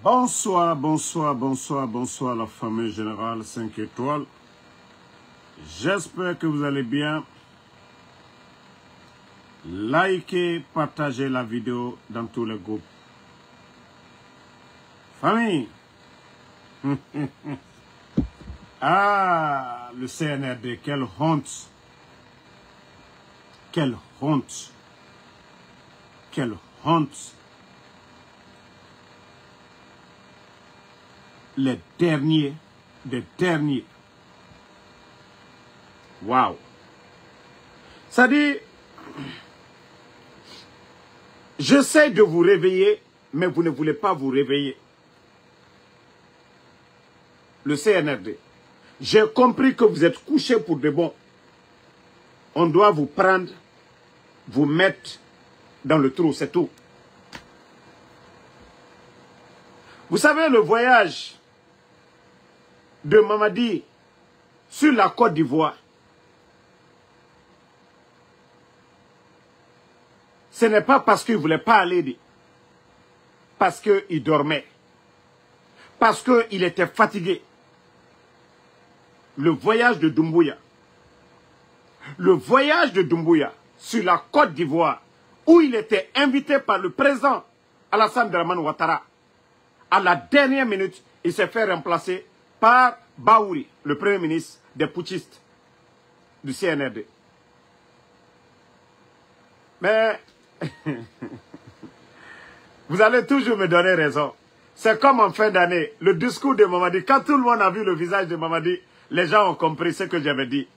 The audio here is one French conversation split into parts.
Bonsoir, bonsoir, bonsoir, bonsoir la famille générale 5 étoiles. J'espère que vous allez bien. Likez, partagez la vidéo dans tous les groupes. Famille. Ah, le CNRD, quelle honte. Quelle honte. Quelle honte. Les derniers des derniers. Waouh. Ça dit, j'essaie de vous réveiller, mais vous ne voulez pas vous réveiller. Le CNRD. J'ai compris que vous êtes couché pour de bon. On doit vous prendre, vous mettre dans le trou, c'est tout. Vous savez, le voyage de Mamadi sur la Côte d'Ivoire, ce n'est pas parce qu'il ne voulait pas aller, parce qu'il dormait, parce qu'il était fatigué. Le voyage de Doumbouya, sur la Côte d'Ivoire, où il était invité par le président Alassane Dramane Ouattara, à la dernière minute, il s'est fait remplacer par Baouri, le premier ministre des putschistes du CNRD. Mais vous allez toujours me donner raison. C'est comme en fin d'année, le discours de Mamadi. Quand tout le monde a vu le visage de Mamadi, les gens ont compris ce que j'avais dit.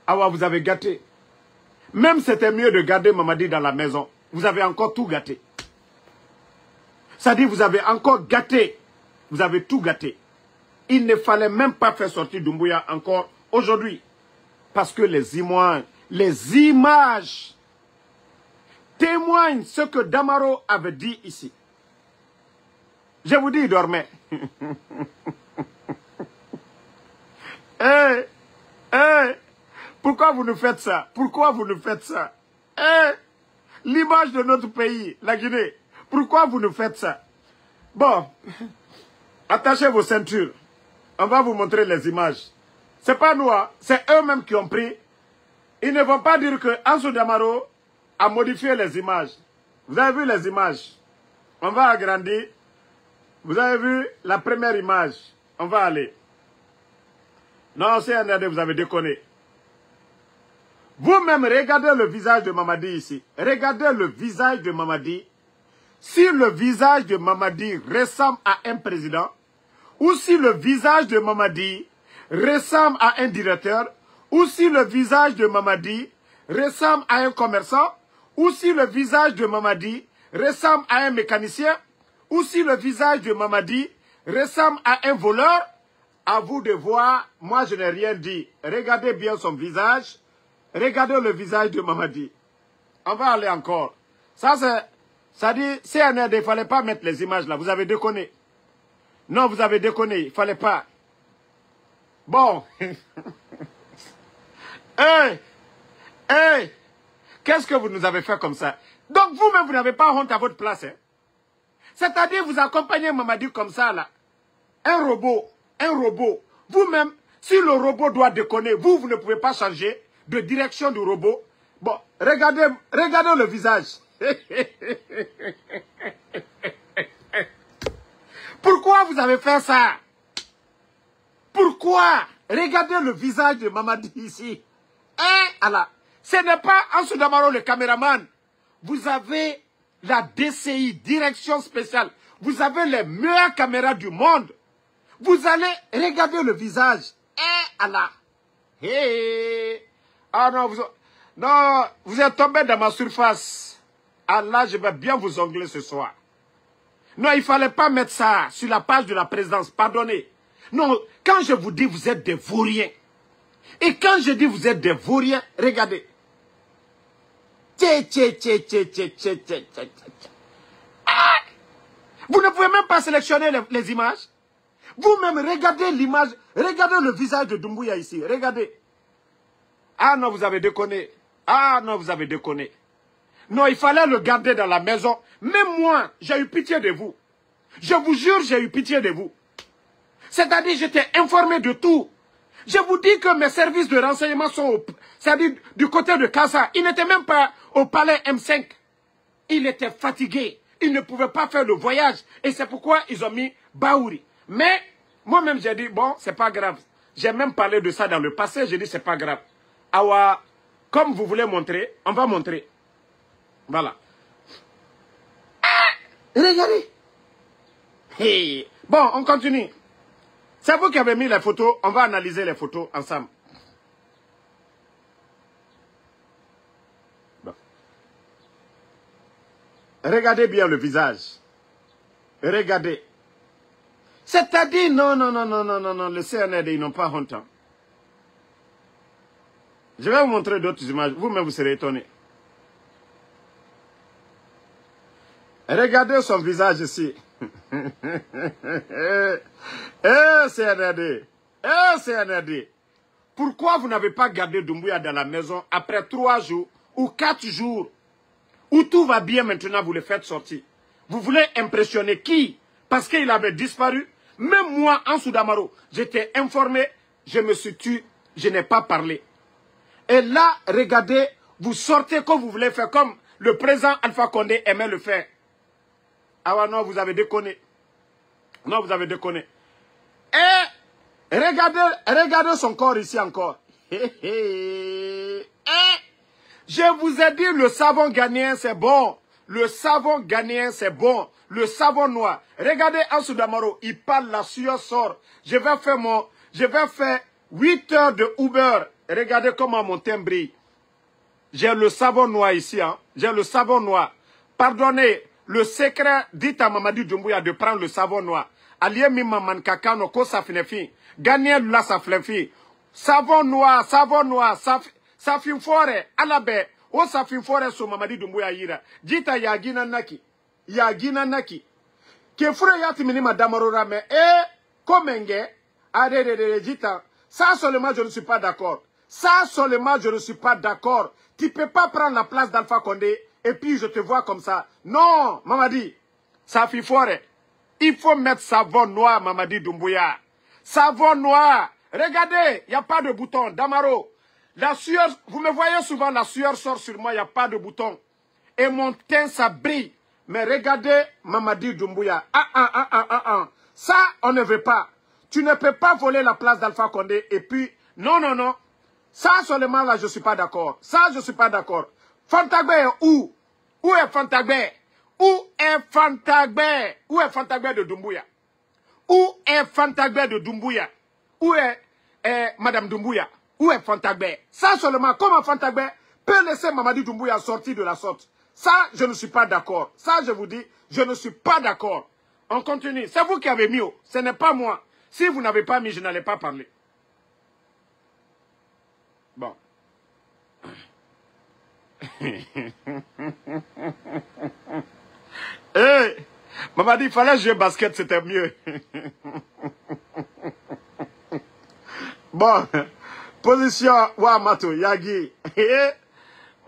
Ah ouais, vous avez gâté. Même c'était mieux de garder Mamadi dans la maison. Vous avez encore tout gâté. Ça dit, vous avez encore gâté. Vous avez tout gâté. Il ne fallait même pas faire sortir Doumbouya encore aujourd'hui. Parce que les images témoignent ce que Damaro avait dit ici. Je vous dis, il dormait. Pourquoi vous nous faites ça? Pourquoi vous nous faites ça? L'image de notre pays, la Guinée. Pourquoi vous nous faites ça? Bon, attachez vos ceintures. On va vous montrer les images. C'est pas nous, hein? C'est eux-mêmes qui ont pris. Ils ne vont pas dire que Ansou Damaro a modifié les images. Vous avez vu les images? On va agrandir. Vous avez vu la première image? On va aller. Non, CNRD, vous avez déconné. Vous-même, regardez le visage de Mamadi ici. Regardez le visage de Mamadi. Si le visage de Mamadi ressemble à un président, ou si le visage de Mamadi ressemble à un directeur, ou si le visage de Mamadi ressemble à un commerçant, ou si le visage de Mamadi ressemble à un mécanicien, ou si le visage de Mamadi ressemble à un voleur, à vous de voir, moi je n'ai rien dit. Regardez bien son visage, regardez le visage de Mamadi. On va aller encore. Ça dit, CNRD, il ne fallait pas mettre les images là, vous avez déconné. Non, vous avez déconné, il ne fallait pas. Bon. Qu'est-ce que vous nous avez fait comme ça? Donc vous-même, vous n'avez pas honte à votre place. Hein? C'est-à-dire, vous accompagnez Mamadi comme ça, là. Un robot. Vous-même, si le robot doit déconner, vous ne pouvez pas changer de direction du robot. Bon, regardez le visage. Pourquoi vous avez fait ça? Pourquoi? Regardez le visage de Mamadi ici. Allah. Ce n'est pas Ansou Damaro le caméraman. Vous avez la DCI, direction spéciale. Vous avez les meilleures caméras du monde. Vous allez regarder le visage. Allah. Ah non, vous êtes tombé dans ma surface. Allah, je vais bien vous ongler ce soir. Non, il ne fallait pas mettre ça sur la page de la présidence. Pardonnez. Non, quand je vous dis vous êtes des vauriens. Et quand je dis vous êtes des vauriens, regardez. Vous ne pouvez même pas sélectionner les images. Vous-même, regardez l'image. Regardez le visage de Doumbouya ici. Regardez. Ah non, vous avez déconné. Ah non, vous avez déconné. Non, il fallait le garder dans la maison. Même moi, j'ai eu pitié de vous. Je vous jure, j'ai eu pitié de vous. C'est-à-dire, j'étais informé de tout. Je vous dis que mes services de renseignement sont, c'est-à-dire du côté de Kassa. Il n'était même pas au palais M5. Il était fatigué. Il ne pouvait pas faire le voyage. Et c'est pourquoi ils ont mis Baouri. Mais moi-même, j'ai dit, bon, c'est pas grave. J'ai même parlé de ça dans le passé. J'ai dit, c'est pas grave. Awa, comme vous voulez montrer, on va montrer. Voilà. Regardez. Hey. Bon, on continue. C'est vous qui avez mis les photos. On va analyser les photos ensemble. Bon. Regardez bien le visage. Regardez. C'est-à-dire, non, le CNRD, ils n'ont pas honte. Hein. Je vais vous montrer d'autres images. Vous-même, vous serez étonnés. Regardez son visage ici. CNRD. CNRD. Pourquoi vous n'avez pas gardé Doumbouya dans la maison après 3 jours ou 4 jours où tout va bien maintenant, vous le faites sortir? Vous voulez impressionner qui? Parce qu'il avait disparu. Même moi, en Soudamaro, j'étais informé, je me suis tué, je n'ai pas parlé. Et là, regardez, vous sortez comme vous voulez faire, comme le président Alpha Condé aimait le faire. Ah ouais, non, vous avez déconné. Non, vous avez déconné. Et regardez son corps ici encore. Je vous ai dit, le savon ghanéen, c'est bon. Le savon ghanéen, c'est bon. Le savon noir. Regardez Ansou Damaro, il parle, la sueur sort. Je vais faire 8 heures de Uber. Regardez comment mon teint brille. J'ai le savon noir ici, hein. J'ai le savon noir. Pardonnez, le secret, dites à Mamadi Doumbouya de prendre le savon noir. Alié mi maman kakano ko sa finefi. Gagné la sa flefi. Savon noir, sa fin fore, alabe. O sa fin fore so Mamadi Doumbouya yira. Dita yagina naki. Yagina naki. Ke fure yati minima damarora me. Komenge. Adede dita. Ça seulement je ne suis pas d'accord. Ça seulement je ne suis pas d'accord. Tu ne peux pas prendre la place d'Alpha Condé et puis je te vois comme ça. Non, Mamadi. Ça fait fort. Il faut mettre savon noir, Mamadi Doumbouya. Savon noir. Regardez, il n'y a pas de bouton. Damaro, la sueur, vous me voyez souvent, la sueur sort sur moi, il n'y a pas de bouton. Et mon teint, ça brille. Mais regardez, Mamadi Doumbouya. Ça, on ne veut pas. Tu ne peux pas voler la place d'Alpha Condé et puis, non. Ça seulement là, je ne suis pas d'accord. Ça, je ne suis pas d'accord. Fantagbe est où? Où est Fantagbe? Où est Fantagbe? Où est Fantagbe de Doumbouya? Où est Fantagbe de Doumbouya? Où est Madame Doumbouya? Où est Fantagbe? Ça seulement, comment Fantagbe peut laisser Mamadi Doumbouya sortir de la sorte? Ça, je ne suis pas d'accord. Ça, je vous dis, je ne suis pas d'accord. On continue. C'est vous qui avez mis. Ce n'est pas moi. Si vous n'avez pas mis, je n'allais pas parler. Bon. Hey, maman dit, il fallait jouer basket, c'était mieux. Bon, position, Wamato, Yagi.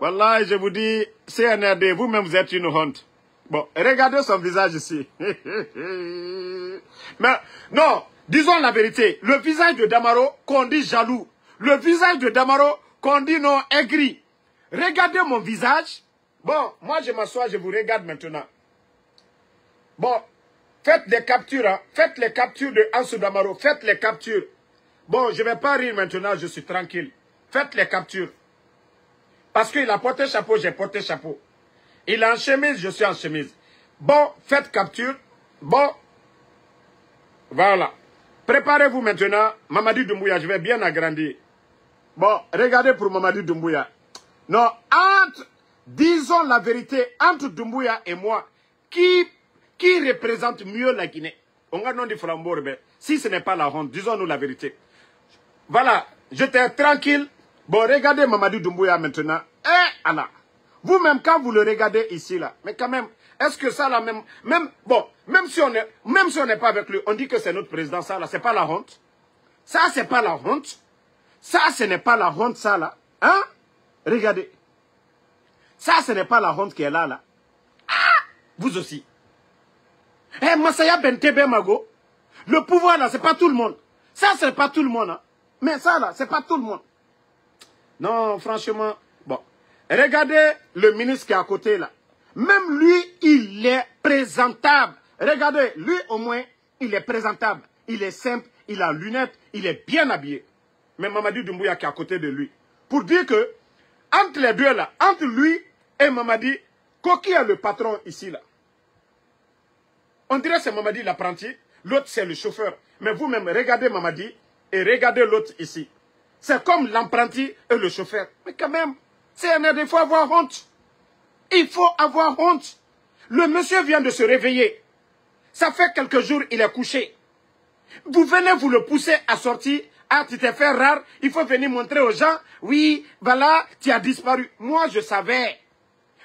Voilà, je vous dis, CNRD, vous-même, vous êtes une honte. Bon, regardez son visage ici. Mais, non, disons la vérité. Le visage de Damaro, qu'on dit jaloux. Le visage de Damaro, qu'on dit non, aigri. Regardez mon visage. Bon, moi, je m'assois, je vous regarde maintenant. Bon, faites des captures, hein. Faites les captures de Ansou Damaro. Faites les captures. Bon, je ne vais pas rire maintenant, je suis tranquille. Faites les captures. Parce qu'il a porté chapeau, j'ai porté chapeau. Il est en chemise, je suis en chemise. Bon, faites capture. Bon, voilà. Préparez-vous maintenant. Mamadi Doumbouya, je vais bien agrandir. Bon, regardez pour Mamadi Doumbouya. Non, disons la vérité, entre Doumbouya et moi, qui représente mieux la Guinée? On a non dit Flambourbe. Si ce n'est pas la honte, disons-nous la vérité. Voilà, j'étais tranquille. Bon, regardez Mamadi Doumbouya maintenant. Allah. Vous-même, quand vous le regardez ici, là, mais quand même, est-ce que ça, là, même si on n'est pas avec lui, on dit que c'est notre président, ça, là, c'est pas la honte? Ça, c'est pas la honte? Ça, ce n'est pas la honte, ça, là. Hein? Regardez. Ça, ce n'est pas la honte qui est là, là. Ah! Vous aussi. Eh, Massaya Bentebe Mago, le pouvoir là, c'est pas tout le monde. Ça, c'est pas tout le monde. Hein. Mais ça là, c'est pas tout le monde. Non, franchement, bon. Regardez le ministre qui est à côté là. Même lui, il est présentable. Regardez, lui au moins, il est présentable. Il est simple, il a lunettes, il est bien habillé. Mais Mamadi Doumbouya qui est à côté de lui. Pour dire que, entre les deux là, entre lui et Mamadi, qui est le patron ici là? On dirait que c'est Mamadi l'apprenti, l'autre c'est le chauffeur. Mais vous-même, regardez Mamadi et regardez l'autre ici. C'est comme l'apprenti et le chauffeur. Mais quand même, il faut avoir honte. Il faut avoir honte. Le monsieur vient de se réveiller. Ça fait quelques jours, il est couché. Vous venez vous le pousser à sortir. Ah, tu t'es fait rare. Il faut venir montrer aux gens. Oui, voilà, tu as disparu. Moi, je savais.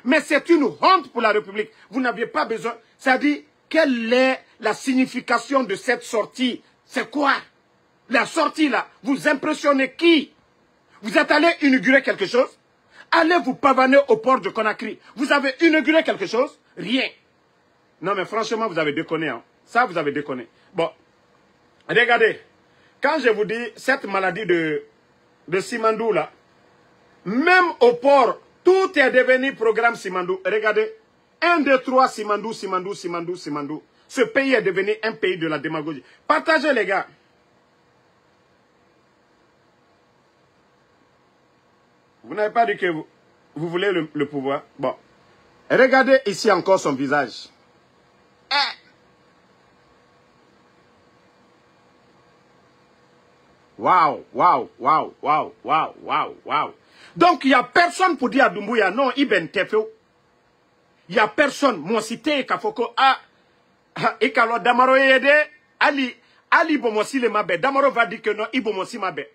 Mais c'est une honte pour la République. Vous n'aviez pas besoin. Ça dit, quelle est la signification de cette sortie? C'est quoi? La sortie là, vous impressionnez qui? Vous êtes allé inaugurer quelque chose? Allez vous pavaner au port de Conakry. Vous avez inauguré quelque chose? Rien. Non mais franchement, vous avez déconné. Hein. Ça, vous avez déconné. Bon, regardez. Quand je vous dis cette maladie de Simandou là, même au port, tout est devenu programme Simandou. Regardez. 1, 2, 3, Simandou, Simandou, Simandou, Simandou. Ce pays est devenu un pays de la démagogie. Partagez les gars. Vous n'avez pas dit que vous voulez le pouvoir. Bon. Regardez ici encore son visage. Waouh, waouh, waouh, waouh, waouh, waouh, waouh. Donc il n'y a personne pour dire à Doumbouya, non, Ibn Tefeo. Il n'y a personne. Moi, cité Kafoko, et quand Damaro yede, Ali Bomosi le mabe. Damaro va dire que non, Ibomosi mabe.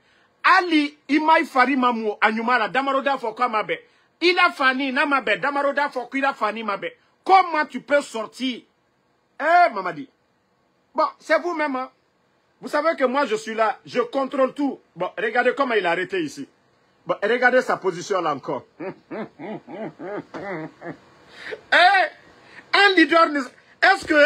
Ali, Imai Fari Mamu, Anyumala, Damaro da Foko mabe. Il a fani, na mabe. Damaro da Foko, il a fani mabe. Comment tu peux sortir? Eh, Mamadi. Bon, c'est vous-même, hein. Vous savez que moi, je suis là, je contrôle tout. Bon, regardez comment il a arrêté ici. Bon, regardez sa position là encore. Un leader, est-ce que,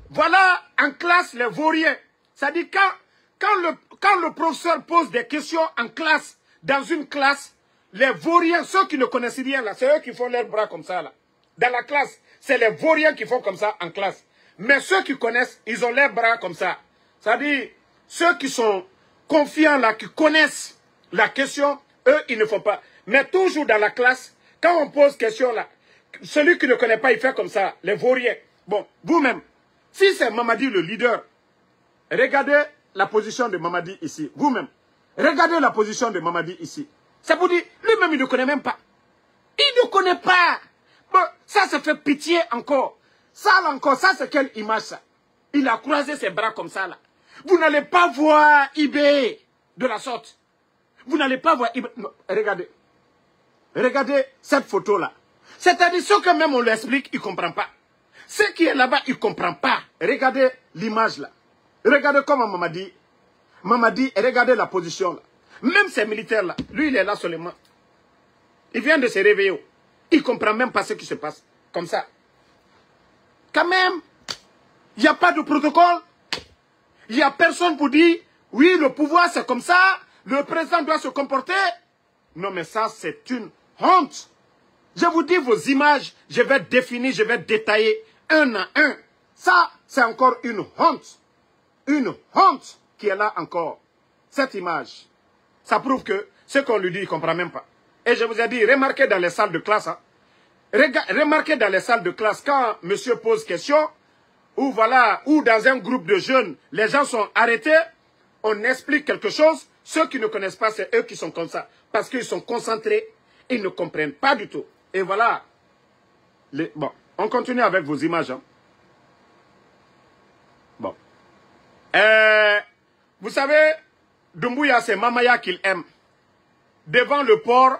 voilà, en classe, les vauriens, ça dit quand le professeur pose des questions en classe, dans une classe, les vauriens, ceux qui ne connaissent rien là, c'est eux qui font leurs bras comme ça là. Dans la classe, c'est les vauriens qui font comme ça en classe. Mais ceux qui connaissent, ils ont leurs bras comme ça. C'est-à-dire, ceux qui sont confiants là, qui connaissent la question, eux, ils ne font pas. Mais toujours dans la classe, quand on pose question là, celui qui ne connaît pas, il fait comme ça, les vauriens. Bon, vous-même, si c'est Mamadi le leader, regardez la position de Mamadi ici. Vous-même, regardez la position de Mamadi ici. Ça vous dit, lui-même, il ne connaît même pas. Il ne connaît pas. Bon, ça fait pitié encore. Ça là encore, ça c'est quelle image ça? Il a croisé ses bras comme ça là. Vous n'allez pas voir Ibé de la sorte. Vous n'allez pas voir Ibé. Non, regardez. Regardez cette photo là. C'est-à-dire, ce que même on lui explique, il ne comprend pas. Ce qui est là-bas, il ne comprend pas. Regardez l'image là. Regardez comment Mamadi, regardez la position là. Même ces militaires là, lui il est là seulement. Il vient de se réveiller. Il ne comprend même pas ce qui se passe. Comme ça. Quand même, il n'y a pas de protocole. Il n'y a personne pour dire, oui, le pouvoir c'est comme ça, le président doit se comporter. Non mais ça c'est une honte. Je vous dis vos images, je vais définir, je vais détailler un à un. Ça, c'est encore une honte. Une honte qui est là encore. Cette image. Ça prouve que ce qu'on lui dit, il ne comprend même pas. Et je vous ai dit, remarquez dans les salles de classe. Hein, remarquez dans les salles de classe, quand monsieur pose question, ou voilà, ou dans un groupe de jeunes, les gens sont arrêtés, on explique quelque chose. Ceux qui ne connaissent pas, c'est eux qui sont comme ça. Parce qu'ils sont concentrés, ils ne comprennent pas du tout. Et voilà. Bon, on continue avec vos images. Hein. Bon. Vous savez, Doumbouya, c'est Mamaya qu'il aime. Devant le port,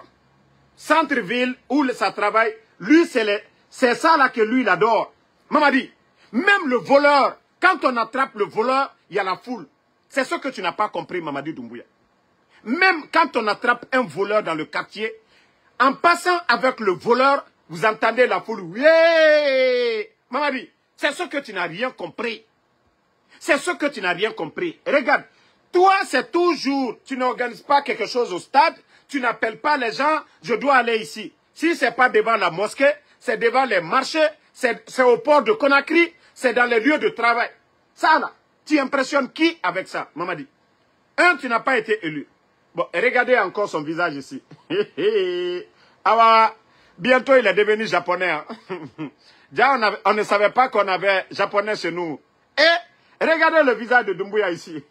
centre-ville, où ça travaille, lui, c'est ça là que lui, il adore. Mamadi, même le voleur, quand on attrape le voleur, il y a la foule. C'est ce que tu n'as pas compris, Mamadi Doumbouya. Même quand on attrape un voleur dans le quartier, en passant avec le voleur, vous entendez la foule. Oui, Mamadi, C'est ce que tu n'as rien compris. C'est ce que tu n'as rien compris. Regarde, toi, c'est toujours, tu n'organises pas quelque chose au stade, tu n'appelles pas les gens, je dois aller ici. Si ce n'est pas devant la mosquée, c'est devant les marchés, c'est au port de Conakry, c'est dans les lieux de travail. Ça là, tu impressionnes qui avec ça, Mamadi? Un, tu n'as pas été élu. Bon, regardez encore son visage ici. Ah, bientôt il est devenu japonais. Hein? Déjà, on ne savait pas qu'on avait japonais chez nous. Et regardez le visage de Doumbouya ici.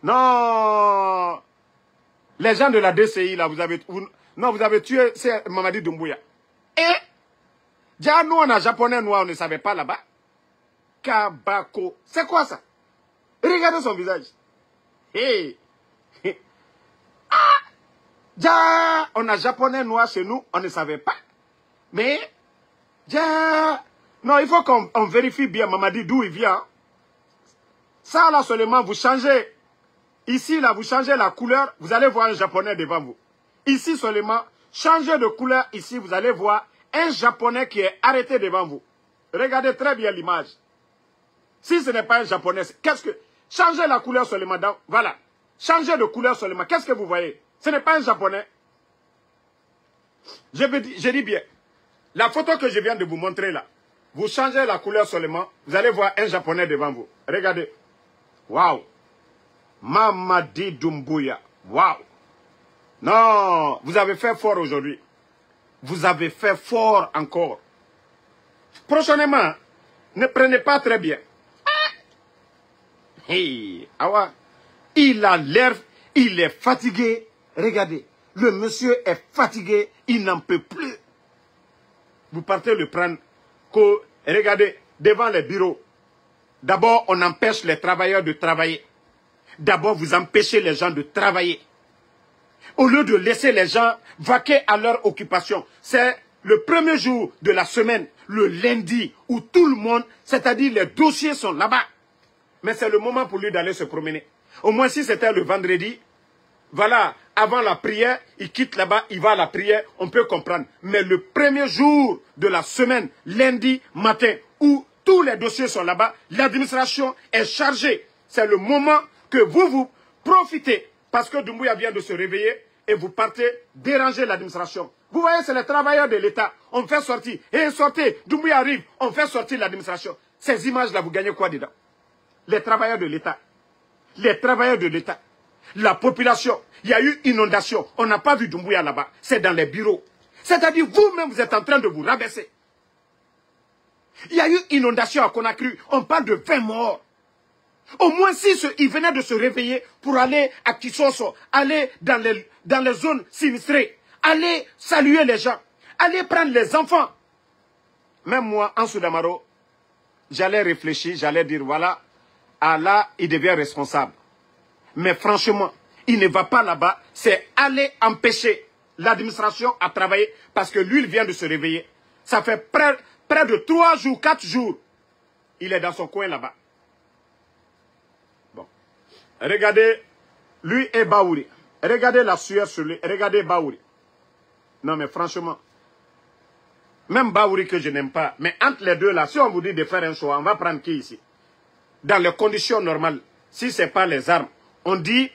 Non. Les gens de la DCI, là, vous avez tué Mamadi Doumbouya. Et, déjà, nous, on a japonais noir, on ne savait pas là-bas. Kabako. C'est quoi ça? Regardez son visage. Hey. Ah! Déjà, on a japonais noir chez nous, on ne savait pas. Mais, déjà, non, il faut qu'on vérifie bien Mamadi d'où il vient. Ça, là, seulement, vous changez. Ici, là, vous changez la couleur, vous allez voir un japonais devant vous. Ici seulement, changez de couleur, ici, vous allez voir un japonais qui est arrêté devant vous. Regardez très bien l'image. Si ce n'est pas un japonais, qu'est-ce que... Changez la couleur seulement, voilà. Changez de couleur seulement, qu'est-ce que vous voyez? Ce n'est pas un japonais. Je dis bien, la photo que je viens de vous montrer là, vous changez la couleur seulement, vous allez voir un japonais devant vous. Regardez. Waouh. Mamadi Doumbouya. Waouh. Non, vous avez fait fort aujourd'hui. Vous avez fait fort encore. Prochainement, ne prenez pas très bien. Hey, awa. Il a l'air, il est fatigué. Regardez, le monsieur est fatigué, il n'en peut plus. Vous partez le prendre. Regardez, devant les bureaux. D'abord, on empêche les travailleurs de travailler. D'abord, vous empêchez les gens de travailler. Au lieu de laisser les gens vaquer à leur occupation. C'est le premier jour de la semaine, le lundi, où tout le monde, c'est-à-dire les dossiers sont là-bas. Mais c'est le moment pour lui d'aller se promener. Au moins, si c'était le vendredi, voilà, avant la prière, il quitte là-bas, il va à la prière, on peut comprendre. Mais le premier jour de la semaine, lundi matin, où tous les dossiers sont là-bas, l'administration est chargée. C'est le moment que vous profitez, parce que Doumbouya vient de se réveiller, et vous partez déranger l'administration. Vous voyez, c'est les travailleurs de l'État. On fait sortir, et sortez, Doumbouya arrive, on fait sortir l'administration. Ces images-là, vous gagnez quoi dedans? Les travailleurs de l'État. Les travailleurs de l'État. La population. Il y a eu inondation. On n'a pas vu Doumbouya là-bas. C'est dans les bureaux. C'est-à-dire, vous-même, vous êtes en train de vous rabaisser. Il y a eu inondation à Conakry. On parle de 20 morts. Au moins, si il venait de se réveiller pour aller à Kisoso, aller dans les zones sinistrées, aller saluer les gens, aller prendre les enfants. Même moi, en Soudamaro, j'allais réfléchir, j'allais dire, voilà, Allah, il devient responsable. Mais franchement, il ne va pas là-bas, c'est aller empêcher l'administration à travailler parce que lui, il vient de se réveiller. Ça fait près de 3 jours, 4 jours. Il est dans son coin là-bas. Bon. Regardez, lui et Baouri. Regardez la sueur sur lui. Regardez Baouri. Non, mais franchement, même Baouri que je n'aime pas, mais entre les deux là, si on vous dit de faire un choix, on va prendre qui ici? Dans les conditions normales, si ce n'est pas les armes, on dit,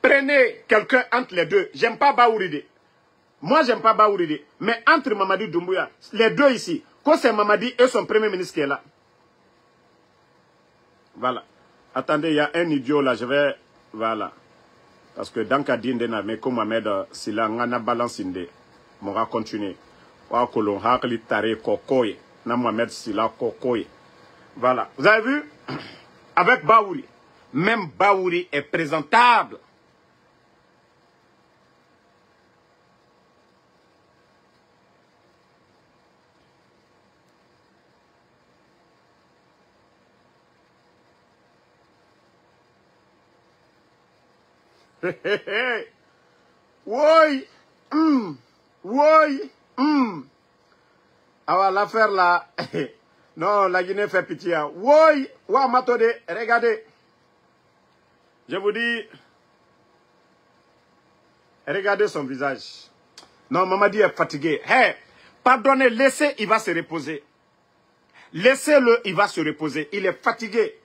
prenez quelqu'un entre les deux. J'aime pas Baouride. Moi, j'aime pas Baouride. Mais entre Mamadi Doumbouya, les deux ici, quand c'est Mamadi et son premier ministre qui est là. Voilà. Attendez, il y a un idiot là, je vais... Voilà. Parce que dans Kadinde, mais comme Mohamed, si là, on a balancé, on va continuer. Voilà. Vous avez vu? Avec Baouri. Même Baouri est présentable. Oui. Oui. Alors l'affaire là, non, la Guinée fait pitié. Oui. Ouais, Matode, regardez. Je vous dis, regardez son visage. Non, Mamadi est fatigué. Hey, Pardonnez, laissez, il va se reposer. Laissez-le, il va se reposer. Il est fatigué.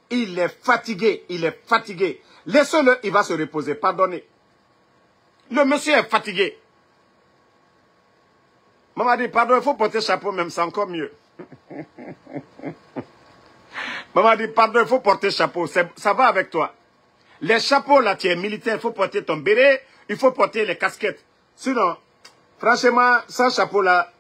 Il est fatigué. Il est fatigué. Laissez-le, il va se reposer. Pardonnez. Le monsieur est fatigué. Maman dit, pardon, il faut porter chapeau même, c'est encore mieux. Maman dit, pardon, il faut porter chapeau, ça va avec toi. Les chapeaux, là, tu es militaire, il faut porter ton béret, il faut porter les casquettes. Sinon, franchement, sans chapeau, là,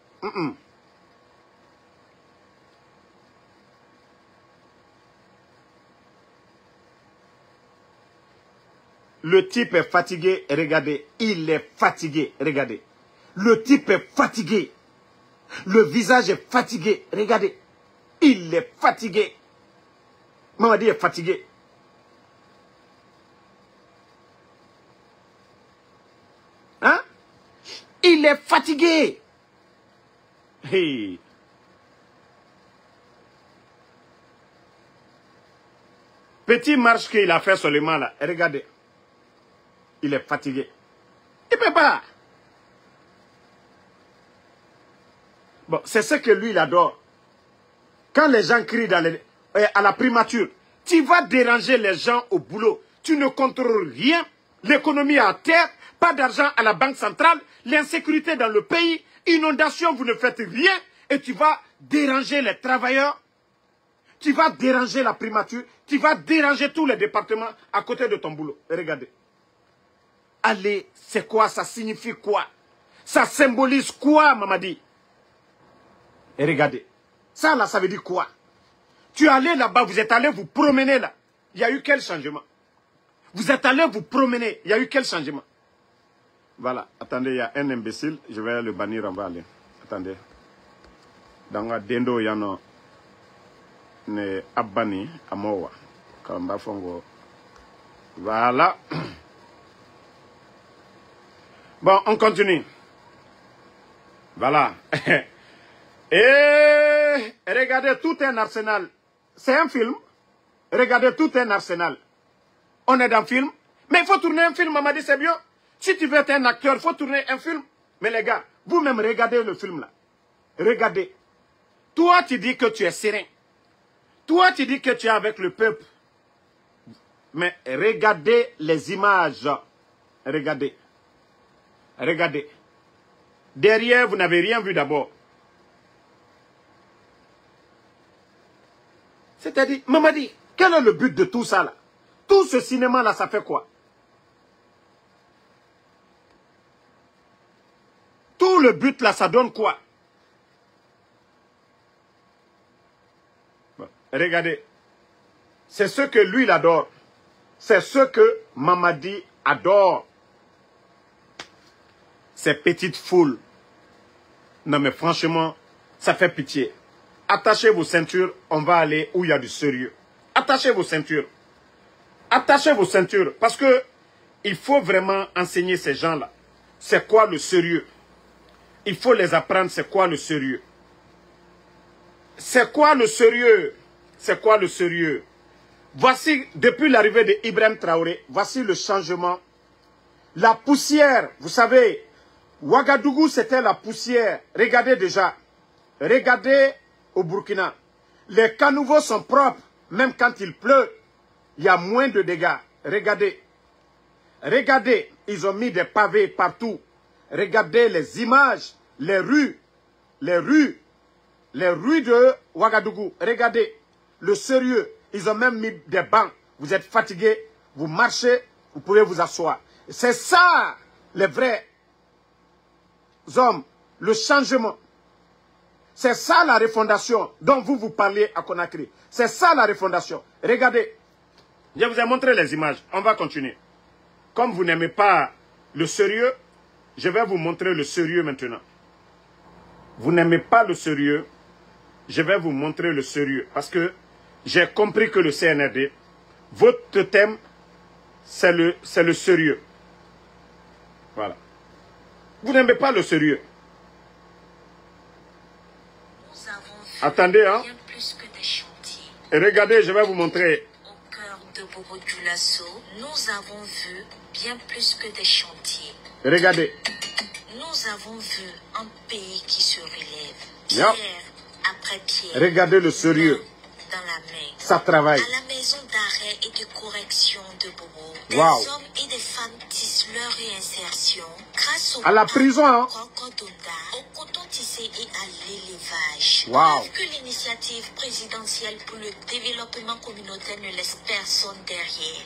Le type est fatigué, regardez. Il est fatigué, regardez. Le type est fatigué. Le visage est fatigué, regardez. Il est fatigué. Mamadi est fatigué. Hein? Il est fatigué. Hey. Petit marche qu'il a fait seulement là, regardez. Il est fatigué. Il ne peut pas. Bon, c'est ce que lui, il adore. Quand les gens crient à la primature, tu vas déranger les gens au boulot. Tu ne contrôles rien. L'économie est à terre. Pas d'argent à la banque centrale. L'insécurité dans le pays. Inondation, vous ne faites rien. Et tu vas déranger les travailleurs. Tu vas déranger la primature. Tu vas déranger tous les départements à côté de ton boulot. Regardez. Allez, c'est quoi? Ça signifie quoi? Ça symbolise quoi, Mamadi? Et regardez. Ça, là, ça veut dire quoi? Tu es allé là-bas, vous êtes allé vous promener là. Il y a eu quel changement? Vous êtes allé vous promener. Il y a eu quel changement? Voilà. Attendez, il y a un imbécile. Je vais le bannir, on va aller. Attendez. Dans la dendo, il y en a ne abani amowa. Kamba fongo. Voilà. Bon, on continue. Voilà. Et regardez, tout un arsenal. C'est un film. Regardez, tout un arsenal. On est dans le film. Mais il faut tourner un film, Mamadi, c'est bien. Si tu veux être un acteur, il faut tourner un film. Mais les gars, vous-même, regardez le film là. Regardez. Toi, tu dis que tu es serein. Toi, tu dis que tu es avec le peuple. Mais regardez les images. Regardez. Regardez. Derrière, vous n'avez rien vu d'abord. C'est-à-dire, Mamadi, quel est le but de tout ça là? Tout ce cinéma-là, ça fait quoi? Tout le but là, ça donne quoi? Bon, regardez. C'est ce que lui, il adore. C'est ce que Mamadi adore. Ces petites foules. Non mais franchement, ça fait pitié. Attachez vos ceintures, on va aller où il y a du sérieux. Attachez vos ceintures. Attachez vos ceintures. Parce que il faut vraiment enseigner ces gens-là. C'est quoi le sérieux? Il faut les apprendre c'est quoi le sérieux. C'est quoi le sérieux? C'est quoi le sérieux? Voici, depuis l'arrivée de Ibrahim Traoré, voici le changement. La poussière, vous savez, Ouagadougou c'était la poussière. Regardez déjà. Regardez au Burkina. Les caniveaux sont propres. Même quand il pleut, il y a moins de dégâts. Regardez. Regardez, ils ont mis des pavés partout. Regardez les images, les rues de Ouagadougou. Regardez le sérieux. Ils ont même mis des bancs. Vous êtes fatigué, vous marchez, vous pouvez vous asseoir. C'est ça, les vrais hommes, le changement. C'est ça la refondation dont vous parlez à Conakry. C'est ça la refondation. Regardez, je vous ai montré les images. On va continuer. Comme vous n'aimez pas le sérieux, je vais vous montrer le sérieux maintenant. Vous n'aimez pas le sérieux, je vais vous montrer le sérieux. Parce que j'ai compris que le CNRD, votre thème, c'est le sérieux. Voilà. Vous n'aimez pas le sérieux. Attendez, hein. Plus que des chantiers. Et regardez, je vais vous montrer. Au cœur de Bobo Dioulasso, nous avons vu bien plus que des chantiers. Regardez. Nous nous avons vu un pays qui se relève, Yep. pierre après pierre. Regardez le sérieux. Dans la main. Ça travaille. À la maison d'arrêt et de correction de Bobo, des Wow. hommes et des femmes tissent leur réinsertion grâce au À la prison, hein. crocodonda, au coton tissé et à l'élevage. Wow. Preuve que l'initiative présidentielle pour le développement communautaire ne laisse personne derrière.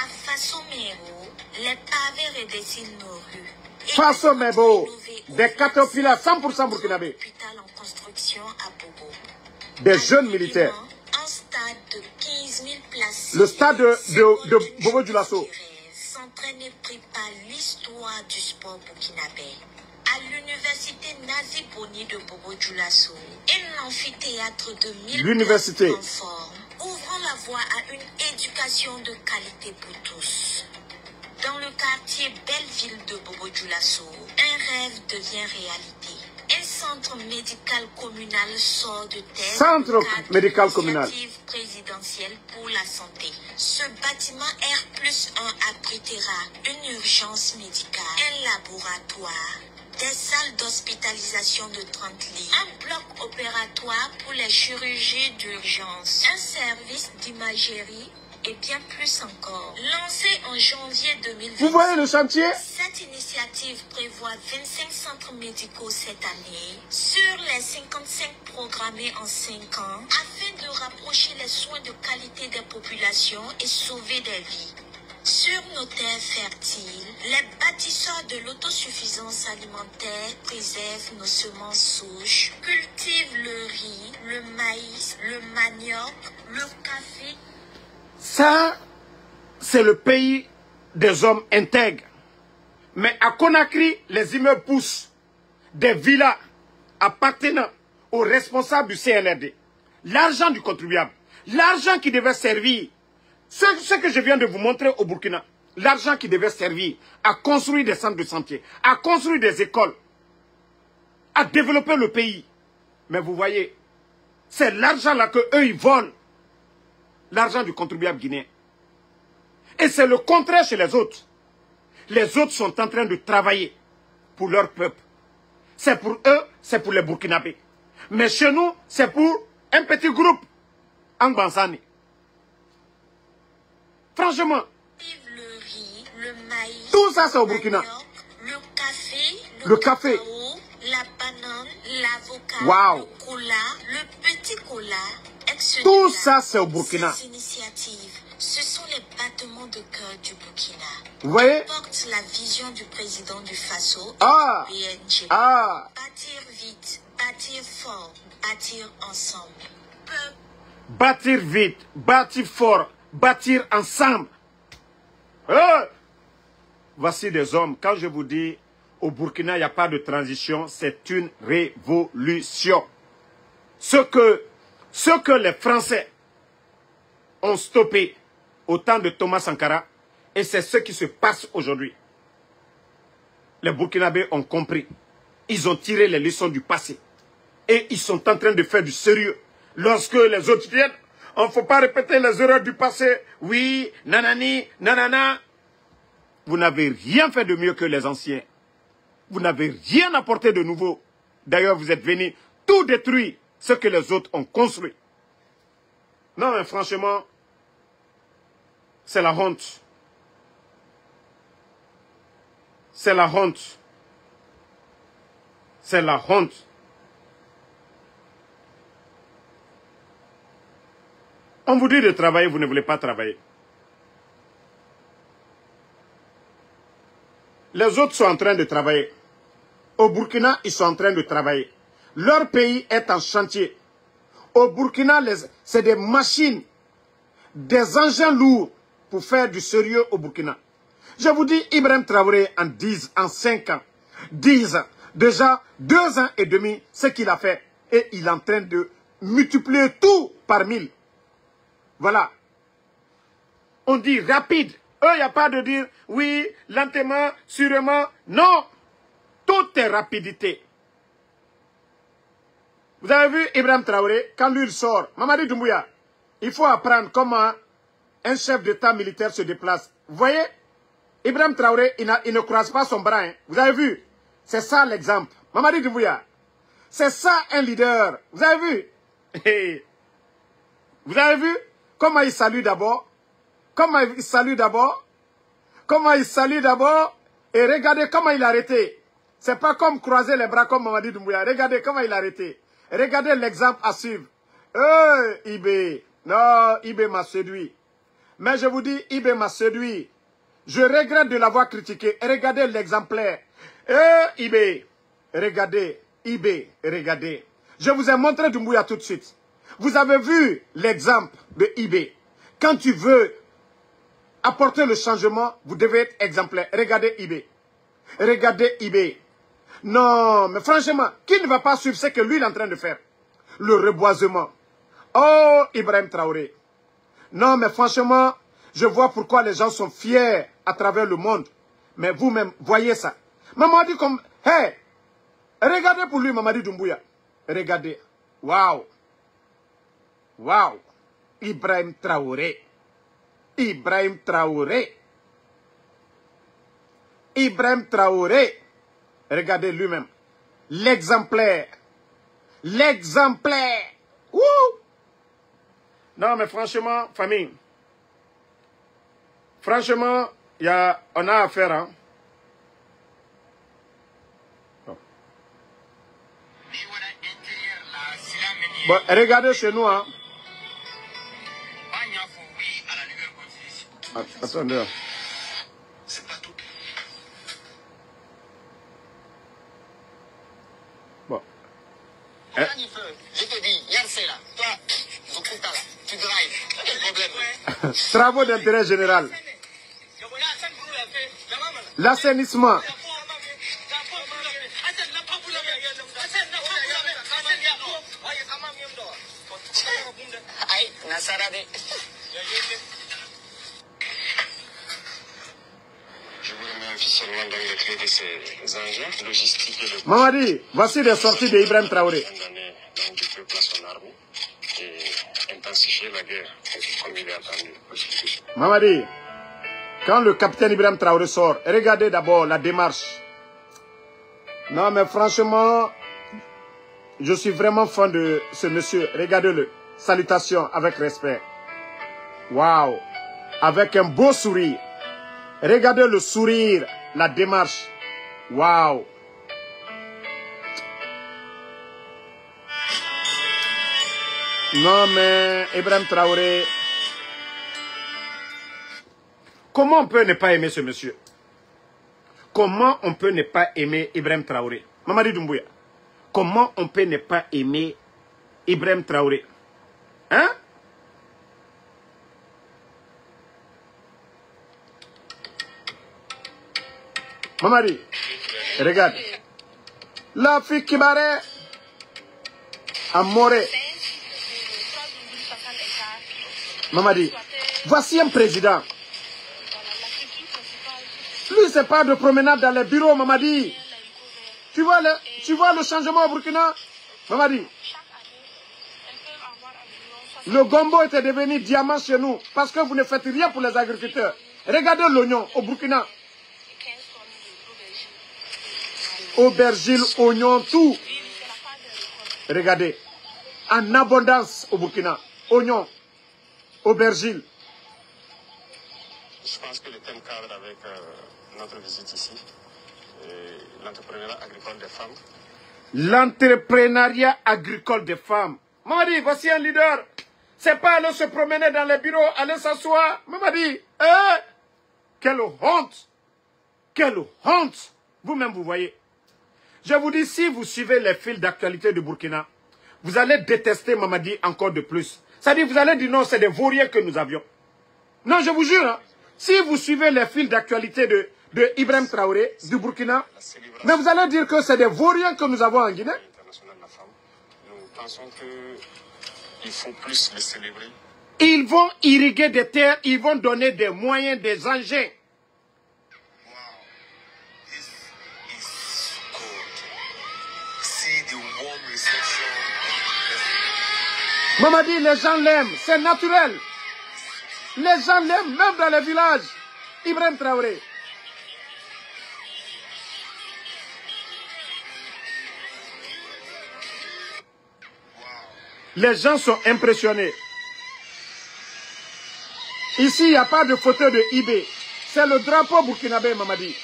À Faso Mero, les pavés redessinent nos rues. Et Faso les Mero, rénover des offrent 4 100% burkinabé. hôpital en construction à Bobo. Des jeunes militaires. Un stade de 15 000 places. Le stade de Bobo Dioulasso. S'entraîne et prépare l'histoire du sport burkinabé. À l'université Nazi Boni de Bobo Dioulasso, un amphithéâtre de 1000 L'université. places conformes, ouvrant la voie à une éducation de qualité pour tous. Dans le quartier Belleville de Bobo Dioulasso, un rêve devient réalité. Un centre médical communal sort de terre. Centre médical communal. Initiative présidentielle pour la santé. Ce bâtiment R+1 abritera une urgence médicale, un laboratoire, des salles d'hospitalisation de 30 lits, un bloc opératoire pour les chirurgies d'urgence, un service d'imagerie et bien plus encore. Lancé en janvier 2020. Vous voyez le chantier? Cette initiative prévoit 25 centres médicaux cette année sur les 55 programmés en 5 ans afin de rapprocher les soins de qualité des populations et sauver des vies. Sur nos terres fertiles, les bâtisseurs de l'autosuffisance alimentaire préservent nos semences souches, cultivent le riz, le maïs, le manioc, le café. Ça, c'est le pays des hommes intègres. Mais à Conakry, les immeubles poussent. Des villas appartenant aux responsables du CNRD. L'argent du contribuable. L'argent qui devait servir. Ce que je viens de vous montrer au Burkina. L'argent qui devait servir à construire des centres de santé, à construire des écoles, à développer le pays. Mais vous voyez, c'est l'argent-là qu'eux, ils volent. L'argent du contribuable guinéen. Et c'est le contraire chez les autres. Les autres sont en train de travailler pour leur peuple. C'est pour eux, c'est pour les Burkinabés. Mais chez nous, c'est pour un petit groupe. En Bansani. Franchement. Le riz, le maïs, Tout ça, c'est au Burkina. le café, Le café. cacao, la banane, l'avocat, Wow. le cola, le petit cola, etc. Tout ça, c'est au Burkina. Ces initiatives, ce sont les battements de cœur du Burkina. Vous voyez? Porte la vision du président du Faso et Ah. du PNG. Ah. Bâtir vite, bâtir fort, bâtir ensemble. Peuple. Bâtir vite, bâtir fort, bâtir ensemble. Voici des hommes. Quand je vous dis, au Burkina, il n'y a pas de transition, c'est une révolution. Ce que les Français ont stoppé au temps de Thomas Sankara, et c'est ce qui se passe aujourd'hui. Les Burkinabés ont compris. Ils ont tiré les leçons du passé. Et ils sont en train de faire du sérieux. Lorsque les autres viennent, on ne faut pas répéter les erreurs du passé. Oui, nanani, nanana. Vous n'avez rien fait de mieux que les anciens. Vous n'avez rien apporté de nouveau. D'ailleurs, vous êtes venus tout détruire ce que les autres ont construit. Non, mais franchement, c'est la honte. C'est la honte. C'est la honte. On vous dit de travailler, vous ne voulez pas travailler. Les autres sont en train de travailler. Au Burkina, ils sont en train de travailler. Leur pays est en chantier. Au Burkina, c'est des machines, des engins lourds pour faire du sérieux au Burkina. Je vous dis, Ibrahim Traoré, en 5 ans, 10 ans, déjà 2 ans et demi, ce qu'il a fait. Et il est en train de multiplier tout par 1000. Voilà. On dit rapide. Eux, il n'y a pas de dire, oui, lentement, sûrement. Non. Tout est rapidité. Vous avez vu Ibrahim Traoré, quand lui il sort, Mamadi Doumbouya, il faut apprendre comment un chef d'état militaire se déplace. Vous voyez, Ibrahim Traoré, il ne croise pas son bras. Hein. Vous avez vu, C'est ça l'exemple. Mamadi Doumbouya. C'est ça un leader. Vous avez vu? Vous avez vu comment il salue d'abord? Comment il salue d'abord? Comment il salue d'abord? Et regardez comment il a arrêté. C'est pas comme croiser les bras comme Mamadi Doumbouya. Regardez comment il a arrêté. Regardez l'exemple à suivre. Ibé. Non, Ibé m'a séduit. Mais je vous dis, Ibé m'a séduit. Je regrette de l'avoir critiqué. Regardez l'exemplaire. Ibé. Regardez. Ibé. Regardez. Je vous ai montré Doumbouya tout de suite. Vous avez vu l'exemple de Ibé. Quand tu veux apporter le changement, vous devez être exemplaire. Regardez Ibé. Regardez Ibé. Non, mais franchement, qui ne va pas suivre ce que lui il est en train de faire? Le reboisement. Oh, Ibrahim Traoré. Non, mais franchement, je vois pourquoi les gens sont fiers à travers le monde. Mais vous-même, voyez ça. Maman dit comme... Hey, regardez pour lui, Mamadi Doumbouya. Regardez. Waouh. Waouh. Ibrahim Traoré. Ibrahim Traoré. Ibrahim Traoré. Regardez lui-même. L'exemplaire. L'exemplaire. Ouh. Non, mais franchement, famille. Franchement, on a affaire, hein. Bon, regardez chez nous, hein. Attendez. C'est pas tout. Bon. Je te dis, Yansé là, toi, Zokuta là, tu drives, quel problème? Travaux d'intérêt général. L'assainissement. Aïe, Nassarade. Je vous remets officiellement dans le clé de ces engins logistiques et le Mamadi, voici les sorties d'Ibrahim Traoré. donc du peuple à son armée et intensifier la guerre comme il est attendu. Mamadi, quand le capitaine Ibrahim Traoré sort, regardez d'abord la démarche. Non, mais franchement, je suis vraiment fan de ce monsieur. Regardez-le. Salutations avec respect. Waouh. Avec un beau sourire. Regardez le sourire, la démarche. Waouh. Non, mais Ibrahim Traoré. Comment on peut ne pas aimer ce monsieur? Comment on peut ne pas aimer Ibrahim Traoré? Mamadi Doumbouya. Comment on peut ne pas aimer Ibrahim Traoré? Hein? Mamadi, regarde. La fille qui barre à Moré. Mamadi, voici un président. Lui, c'est pas de promenade dans les bureaux, Mamadi. Tu vois le changement au Burkina? Mamadi. Le gombo était devenu diamant chez nous parce que vous ne faites rien pour les agriculteurs. Regardez l'oignon au Burkina. Aubergine, oignon, tout. Regardez. En abondance au Burkina. Oignon, aubergine. Je pense que le thème cadre avec notre visite ici, l'entrepreneuriat agricole des femmes. L'entrepreneuriat agricole des femmes. Mamadi, voici un leader. C'est pas aller se promener dans les bureaux, aller s'asseoir. Mamadi, quelle honte. Quelle honte. Vous-même, vous voyez. Je vous dis, si vous suivez les fils d'actualité du Burkina, vous allez détester Mamadi encore de plus. C'est-à-dire, vous allez dire non, c'est des vauriens que nous avions. Non, je vous jure, hein, si vous suivez les fils d'actualité de Ibrahim Traoré, du Burkina, mais vous allez dire que c'est des vauriens que nous avons en Guinée. Nous pensons qu'il faut plus les célébrer. Ils vont irriguer des terres, ils vont donner des moyens, des engins. Mamadi, les gens l'aiment, c'est naturel. Les gens l'aiment, même dans les villages. Ibrahim Traoré. Les gens sont impressionnés. Ici, il n'y a pas de photo de eBay. C'est le drapeau burkinabé, Mamadi.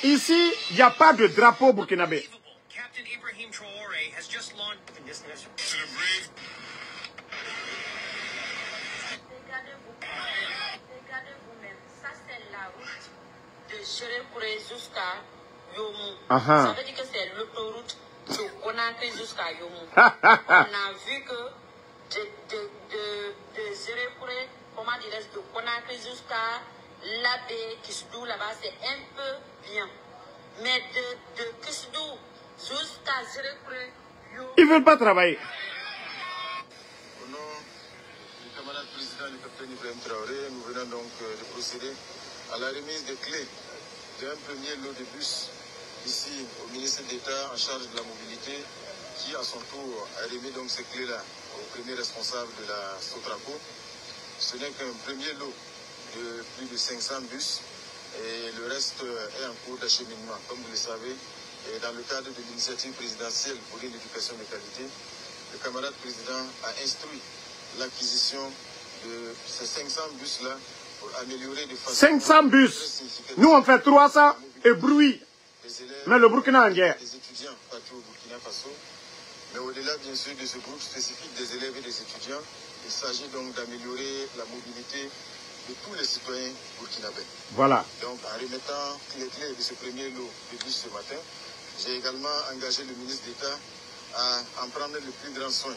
Ici, il n'y a pas de drapeau burkinabé. Captain Ibrahim Traoré has just launched in this nation. Regardez vous-même. Ça, c'est la route de Gérer jusqu'à Yomou. Ça veut dire que c'est l'autoroute de Conakry jusqu'à Yomou. On a vu que de Gérer, comment dirais-je, de Conakry jusqu'à l'abbé Kisdou, là-bas, c'est un peu bien. Mais de Kisdou jusqu'à Gérer, ils ne veulent pas travailler. Au nom du camarade président du capitaine Ibrahim Traoré, nous venons donc de procéder à la remise des clés d'un premier lot de bus ici au ministre d'État en charge de la mobilité qui à son tour a remis donc ces clés-là au premier responsable de la Sotraco. Ce n'est qu'un premier lot de plus de 500 bus et le reste est en cours d'acheminement. Comme vous le savez, et dans le cadre de l'initiative présidentielle pour l'éducation de qualité, le camarade président a instruit l'acquisition de ces 500 bus-là pour améliorer de façon... 500 bus. Nous, on fait 300 et bruit. Mais le Burkina en guerre. Des étudiants partout au Burkina Faso. Mais au-delà, bien sûr, de ce groupe spécifique des élèves et des étudiants, il s'agit donc d'améliorer la mobilité de tous les citoyens burkinabés. Voilà. Donc, en remettant les clés de ce premier lot de bus ce matin, j'ai également engagé le ministre d'État à en prendre le plus grand soin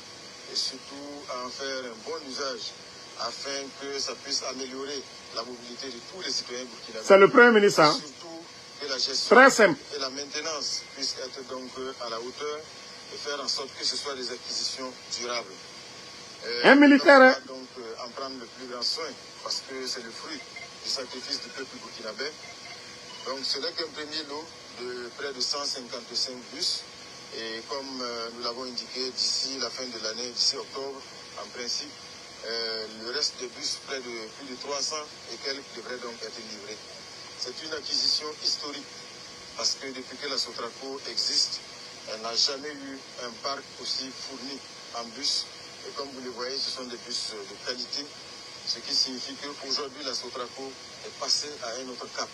et surtout à en faire un bon usage afin que ça puisse améliorer la mobilité de tous les citoyens burkinabés. C'est le Premier ministre. Hein? Surtout que la gestion très simple et la maintenance puissent être donc à la hauteur et faire en sorte que ce soit des acquisitions durables. Un militaire. On va donc en prendre le plus grand soin parce que c'est le fruit du sacrifice du peuple burkinabé. Donc ce n'est qu'un premier lot de près de 155 bus et comme nous l'avons indiqué d'ici la fin de l'année, d'ici octobre en principe, le reste des bus, près de plus de 300 et quelques devraient donc être livrés. C'est une acquisition historique parce que depuis que la Sotraco existe, elle n'a jamais eu un parc aussi fourni en bus. Et comme vous le voyez, ce sont des bus de qualité, ce qui signifie qu'aujourd'hui la Sotraco est passée à un autre cap.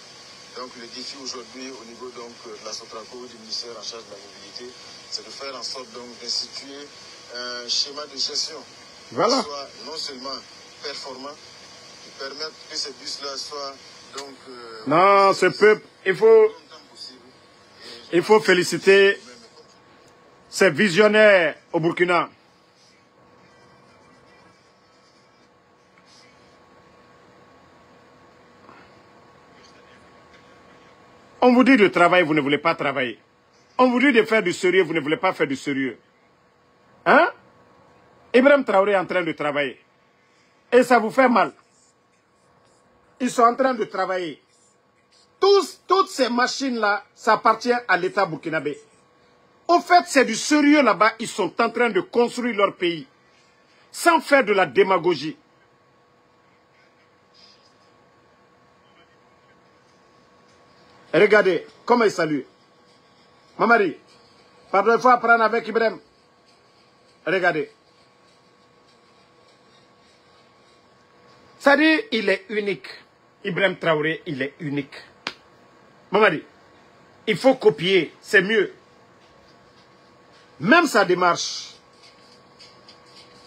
Donc le défi aujourd'hui au niveau donc, de la Sotraco, du ministère en charge de la mobilité, c'est de faire en sorte donc d'instituer un schéma de gestion qui soit non seulement performant, qui permette que ces bus-là soient donc... non, ce peuple, il faut féliciter ces visionnaires au Burkina. On vous dit de travailler, vous ne voulez pas travailler. On vous dit de faire du sérieux, vous ne voulez pas faire du sérieux. Hein? Ibrahim Traoré est en train de travailler. Et ça vous fait mal. Ils sont en train de travailler. Toutes ces machines-là, ça appartient à l'État burkinabé. Au fait, c'est du sérieux là-bas. Ils sont en train de construire leur pays. Sans faire de la démagogie. Regardez, comment il salue. Mamari, pardon, il faut apprendre avec Ibrahim. Regardez. Ça dit, il est unique. Ibrahim Traoré, il est unique. Mamari, il faut copier, c'est mieux. Même sa démarche.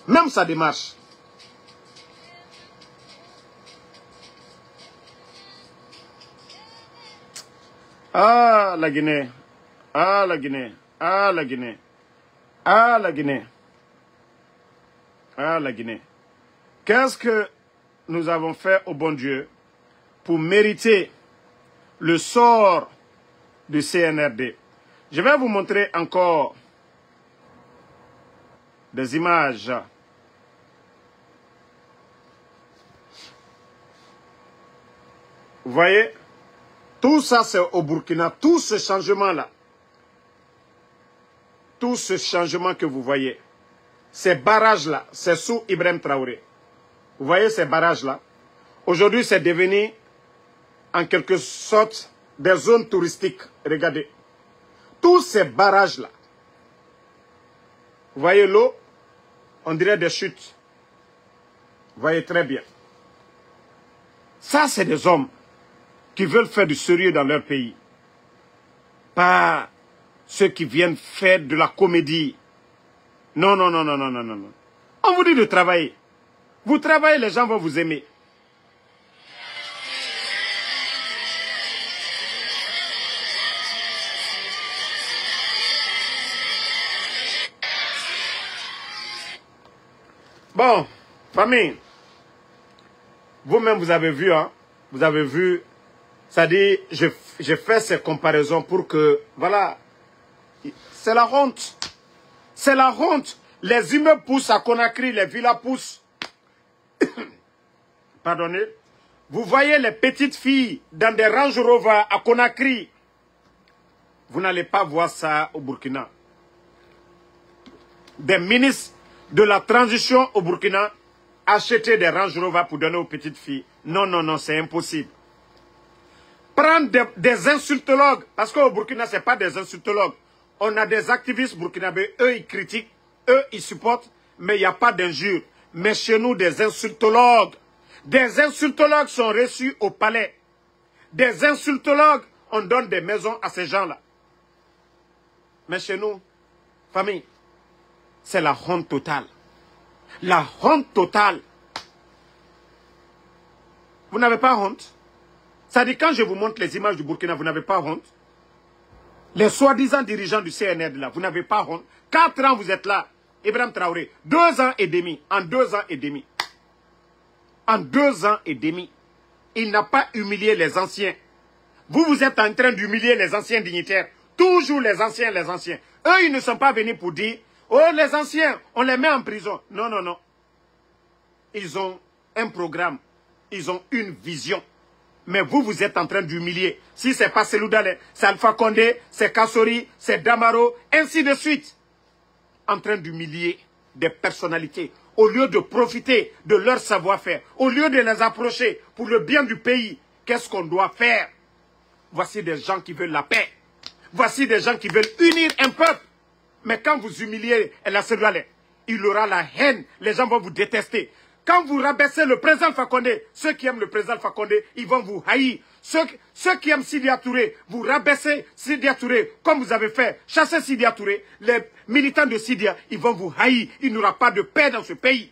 Même sa démarche. Ah, la Guinée. Ah, la Guinée. Ah, la Guinée. Ah, la Guinée. Ah, la Guinée. Qu'est-ce que nous avons fait au bon Dieu pour mériter le sort du CNRD? Je vais vous montrer encore des images. Vous voyez? Tout ça, c'est au Burkina. Tout ce changement-là. Tout ce changement que vous voyez. Ces barrages-là, c'est sous Ibrahim Traoré. Vous voyez ces barrages-là? Aujourd'hui, c'est devenu, en quelque sorte, des zones touristiques. Regardez. Tous ces barrages-là. Vous voyez l'eau? On dirait des chutes. Vous voyez très bien. Ça, c'est des hommes qui veulent faire du sérieux dans leur pays. Pas ceux qui viennent faire de la comédie. Non, non, non, non, non, non, non, non. On vous dit de travailler. Vous travaillez, les gens vont vous aimer. Bon, famille, vous-même vous avez vu, hein, vous avez vu, ça dit, je fais ces comparaisons pour que, voilà, c'est la honte. C'est la honte. Les immeubles poussent à Conakry, les villas poussent. Pardonnez. Vous voyez les petites filles dans des Range Rover à Conakry. Vous n'allez pas voir ça au Burkina. Des ministres de la transition au Burkina acheter des Range Rover pour donner aux petites filles. Non, non, non, c'est impossible. Prendre des insultologues, parce qu'au Burkina, ce n'est pas des insultologues. On a des activistes burkinabés, eux, ils critiquent, eux, ils supportent, mais il n'y a pas d'injures. Mais chez nous, des insultologues. Des insultologues sont reçus au palais. Des insultologues, on donne des maisons à ces gens-là. Mais chez nous, famille, c'est la honte totale. La honte totale. Vous n'avez pas honte? Ça dit, quand je vous montre les images du Burkina, vous n'avez pas honte? Les soi-disant dirigeants du CNR, là, vous n'avez pas honte? 4 ans, vous êtes là. Ibrahim Traoré, 2 ans et demi. En 2 ans et demi. En 2 ans et demi. Il n'a pas humilié les anciens. Vous, vous êtes en train d'humilier les anciens dignitaires. Toujours les anciens, les anciens. Eux, ils ne sont pas venus pour dire, oh, les anciens, on les met en prison. Non, non, non. Ils ont un programme. Ils ont une vision. Mais vous, vous êtes en train d'humilier. Si ce n'est pas Selou Dalein, c'est Alpha Condé, c'est Kassori, c'est Damaro, ainsi de suite. En train d'humilier des personnalités. Au lieu de profiter de leur savoir-faire, au lieu de les approcher pour le bien du pays, qu'est-ce qu'on doit faire? Voici des gens qui veulent la paix. Voici des gens qui veulent unir un peuple. Mais quand vous humiliez la Selou Dalein, il aura la haine. Les gens vont vous détester. Quand vous rabaissez le président Fakonde, ceux qui aiment le président Fakonde, ils vont vous haïr. Ceux qui aiment Sidya Touré, vous rabaissez Sidya Touré, comme vous avez fait, chassez Sidya Touré. Les militants de Sidya, ils vont vous haïr. Il n'y aura pas de paix dans ce pays.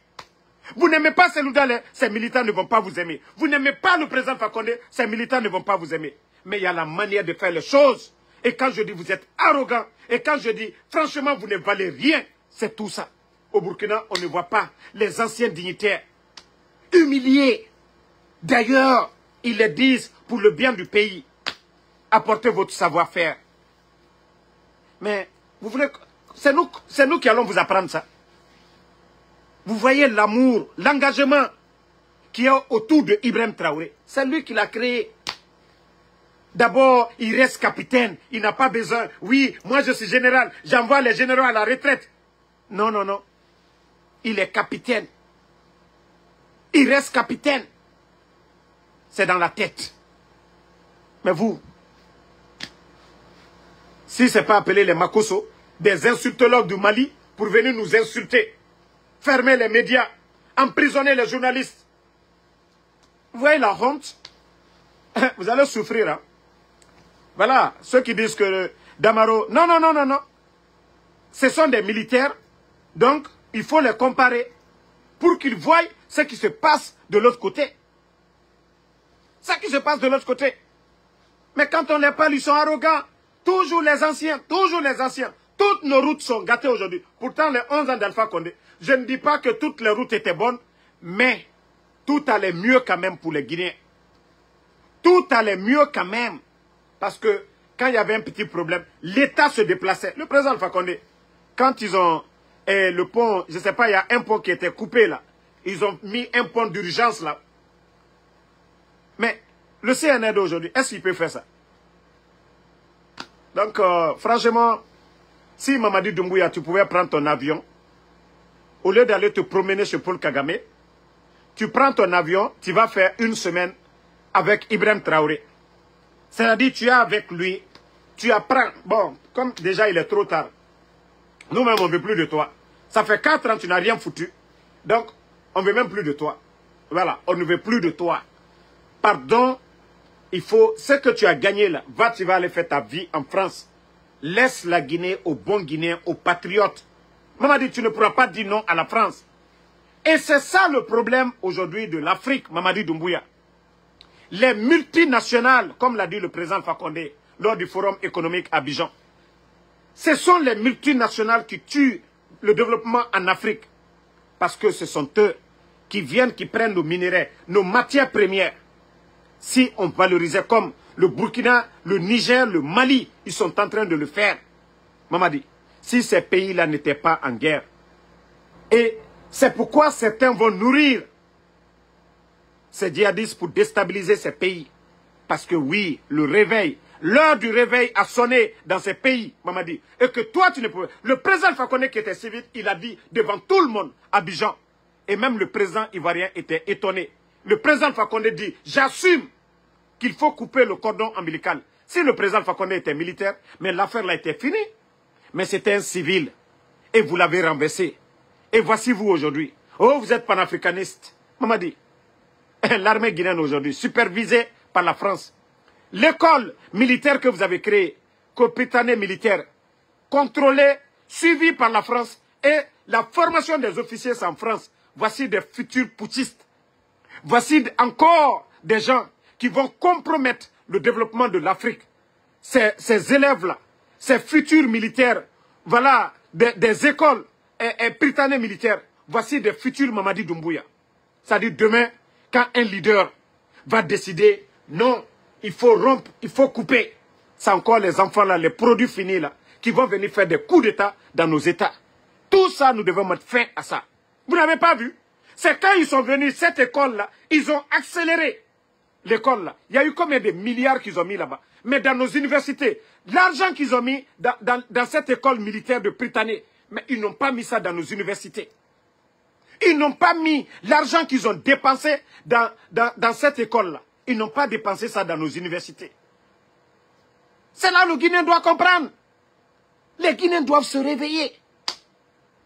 Vous n'aimez pas Selou Dalein, ces militants ne vont pas vous aimer. Vous n'aimez pas le président Fakonde, ces militants ne vont pas vous aimer. Mais il y a la manière de faire les choses. Et quand je dis vous êtes arrogant, et quand je dis franchement vous ne valez rien, c'est tout ça. Au Burkina, on ne voit pas les anciens dignitaires humiliés. D'ailleurs, ils le disent pour le bien du pays. Apportez votre savoir-faire. Mais vous voulez, c'est nous qui allons vous apprendre ça. Vous voyez l'amour, l'engagement qui est autour de Ibrahim Traoré. C'est lui qui l'a créé. D'abord, il reste capitaine. Il n'a pas besoin. Oui, moi je suis général. J'envoie les généraux à la retraite. Non, non, non. Il est capitaine. Il reste capitaine. C'est dans la tête. Mais vous, si ce n'est pas appeler les Makosso, des insultologues du Mali, pour venir nous insulter, fermer les médias, emprisonner les journalistes. Vous voyez la honte? Vous allez souffrir. Hein? Voilà, ceux qui disent que Damaro... Non, non, non, non, non. Ce sont des militaires, donc il faut les comparer pour qu'ils voient ce qui se passe de l'autre côté. Ce qui se passe de l'autre côté. Mais quand on les parle, ils sont arrogants. Toujours les anciens, toujours les anciens. Toutes nos routes sont gâtées aujourd'hui. Pourtant, les 11 ans d'Alpha Condé, je ne dis pas que toutes les routes étaient bonnes, mais tout allait mieux quand même pour les Guinéens. Tout allait mieux quand même. Parce que quand il y avait un petit problème, l'État se déplaçait. Le président Alpha Condé, quand ils ont le pont, je ne sais pas, il y a un pont qui était coupé là. Ils ont mis un pont d'urgence là. Mais le CNR d'aujourd'hui, est-ce qu'il peut faire ça? Donc, franchement, si Mamadi Doumbouya, tu pouvais prendre ton avion, au lieu d'aller te promener chez Paul Kagame, tu prends ton avion, tu vas faire 1 semaine avec Ibrahim Traoré. C'est-à-dire, tu es avec lui, tu apprends. Bon, comme déjà il est trop tard, nous-mêmes on ne veut plus de toi. Ça fait 4 ans, tu n'as rien foutu. Donc, on ne veut même plus de toi. Voilà, on ne veut plus de toi. Pardon, il faut... Ce que tu as gagné là, tu vas aller faire ta vie en France. Laisse la Guinée aux bons Guinéens, aux patriotes. Mamadi, tu ne pourras pas dire non à la France. Et c'est ça le problème aujourd'hui de l'Afrique, Mamadi Doumbouya. Les multinationales, comme l'a dit le président Fakonde lors du forum économique à Abidjan, ce sont les multinationales qui tuent le développement en Afrique. Parce que ce sont eux qui viennent, qui prennent nos minéraux, nos matières premières. Si on valorisait comme le Burkina, le Niger, le Mali, ils sont en train de le faire. Mamadi, si ces pays-là n'étaient pas en guerre. Et c'est pourquoi certains vont nourrir ces djihadistes pour déstabiliser ces pays. Parce que oui, le réveil, l'heure du réveil a sonné dans ces pays, Mamadi. Et que toi, tu ne pouvais... Le président Fakonde qui était civil, il a dit devant tout le monde, à Abidjan. Et même le président ivoirien était étonné. Le président Fakonde dit, j'assume qu'il faut couper le cordon ombilical. Si le président Fakonde était militaire, mais l'affaire là était finie. Mais c'était un civil. Et vous l'avez renversé. Et voici vous aujourd'hui. Oh, vous êtes panafricaniste. Mamadi. L'armée guinéenne aujourd'hui, supervisée par la France. L'école militaire que vous avez créée, Copitané militaire, contrôlée, suivie par la France, et la formation des officiers en France. Voici des futurs putschistes. Voici encore des gens qui vont compromettre le développement de l'Afrique. Ces élèves-là, ces futurs militaires, voilà, des écoles et Prytanée militaires, voici des futurs Mamadi Doumbouya. C'est-à-dire demain, quand un leader va décider, non, il faut rompre, il faut couper. C'est encore les enfants là, les produits finis là, qui vont venir faire des coups d'État dans nos États. Tout ça, nous devons mettre fin à ça. Vous n'avez pas vu? C'est quand ils sont venus, cette école-là, ils ont accéléré l'école-là. Il y a eu combien de milliards qu'ils ont mis là-bas? Mais dans nos universités, l'argent qu'ils ont mis dans cette école militaire de Prytanée, mais ils n'ont pas mis ça dans nos universités. Ils n'ont pas mis l'argent qu'ils ont dépensé dans cette école-là. Ils n'ont pas dépensé ça dans nos universités. C'est là que le Guinéen doit comprendre. Les Guinéens doivent se réveiller.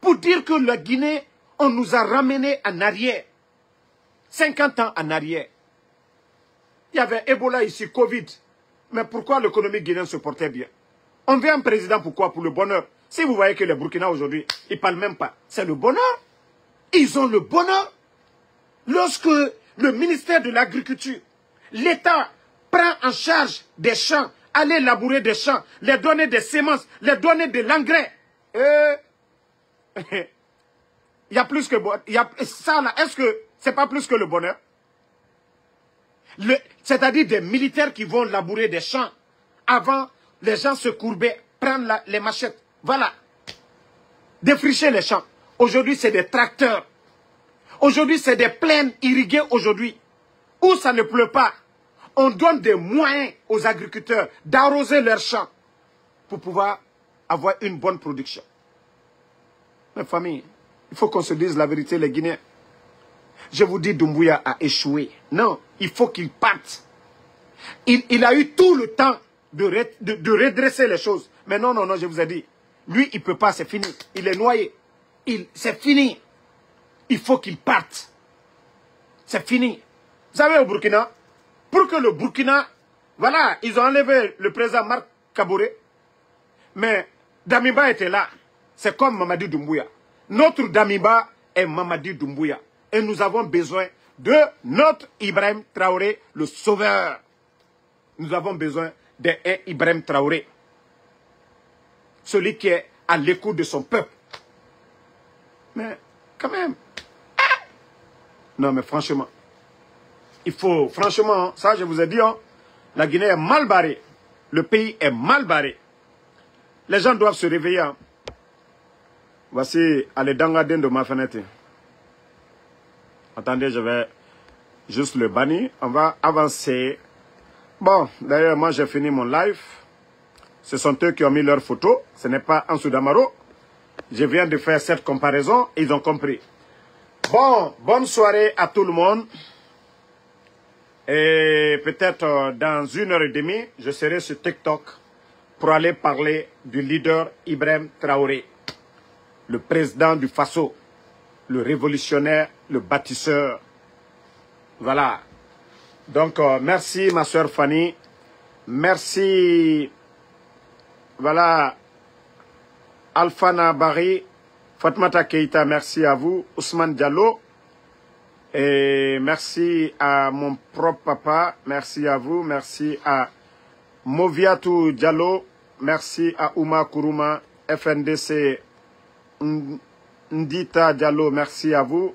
Pour dire que la Guinée, on nous a ramenés en arrière. 50 ans en arrière. Il y avait Ebola ici, Covid. Mais pourquoi l'économie guinéenne se portait bien? On veut un président, pourquoi? Pour le bonheur. Si vous voyez que les Burkina aujourd'hui, ils ne parlent même pas. C'est le bonheur. Ils ont le bonheur. Lorsque le ministère de l'Agriculture, l'État prend en charge des champs, aller labourer des champs, les donner des semences, les donner de l'engrais. Il y a plus que... Ça là, est-ce que c'est pas plus que le bonheur? C'est-à-dire des militaires qui vont labourer des champs. Avant, les gens se courbaient, prendre les machettes. Voilà. Défricher les champs. Aujourd'hui, c'est des tracteurs. Aujourd'hui, c'est des plaines irriguées aujourd'hui. Où ça ne pleut pas. On donne des moyens aux agriculteurs d'arroser leurs champs pour pouvoir avoir une bonne production. Mes familles, il faut qu'on se dise la vérité, les Guinéens. Je vous dis, Doumbouya a échoué. Non, il faut qu'il parte. Il a eu tout le temps de redresser les choses. Mais non, non, non, je vous ai dit. Lui, il ne peut pas, c'est fini. Il est noyé. C'est fini. Il faut qu'il parte. C'est fini. Vous savez, au Burkina, pour que le Burkina... Voilà, ils ont enlevé le président Marc Kaboré. Mais Damiba était là. C'est comme Mamadi Doumbouya. Notre Damiba est Mamadi Doumbouya. Et nous avons besoin de notre Ibrahim Traoré, le sauveur. Nous avons besoin d'un Ibrahim Traoré. Celui qui est à l'écoute de son peuple. Mais, quand même. Non, mais franchement. Il faut, franchement, ça je vous ai dit, hein, la Guinée est mal barrée. Le pays est mal barré. Les gens doivent se réveiller. Hein. Voici Alédangaden de ma fenêtre. Attendez, je vais juste le bannir. On va avancer. Bon, d'ailleurs, moi j'ai fini mon live. Ce sont eux qui ont mis leurs photos. Ce n'est pas Ansou Damaro. Je viens de faire cette comparaison. Ils ont compris. Bon, bonne soirée à tout le monde. Et peut-être dans 1h30, je serai sur TikTok pour aller parler du leader Ibrahim Traoré. le président du Faso, le révolutionnaire, le bâtisseur. Voilà. Donc, merci ma soeur Fanny. Merci, voilà, Alfana Bari, Fatmata Keita, merci à vous. Ousmane Diallo. Et merci à mon propre papa. Merci à vous. Merci à Moviatou Diallo. Merci à Ouma Kourouma, FNDC Ndita Diallo. Merci à vous.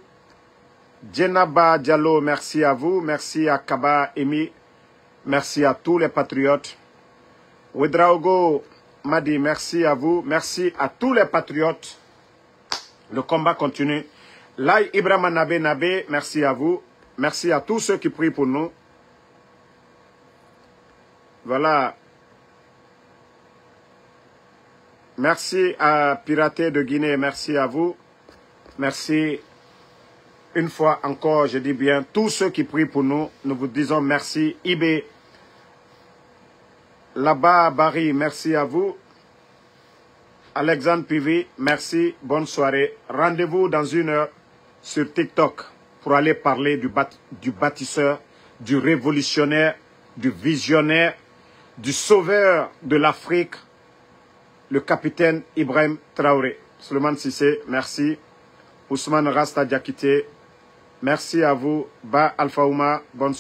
Djenaba Diallo, merci à vous. Merci à Kaba Emi. Merci à tous les patriotes. Ouedraogo Madi, merci à vous. Merci à tous les patriotes. Le combat continue. Lai Ibrahima Nabe, merci à vous. Merci à tous ceux qui prient pour nous. Voilà. Merci à Piraté de Guinée, merci à vous. Merci. Une fois encore, je dis bien, tous ceux qui prient pour nous, nous vous disons merci. Ibé, là-bas, Barry, merci à vous. Alexandre Pivi, merci, bonne soirée. Rendez-vous dans 1 heure sur TikTok pour aller parler du bâtisseur, du révolutionnaire, du visionnaire, du sauveur de l'Afrique, le capitaine Ibrahim Traoré. Suleiman Sissé, merci. Ousmane Rasta Diakité, merci à vous. Ba Alpha Ouma, bonne soirée.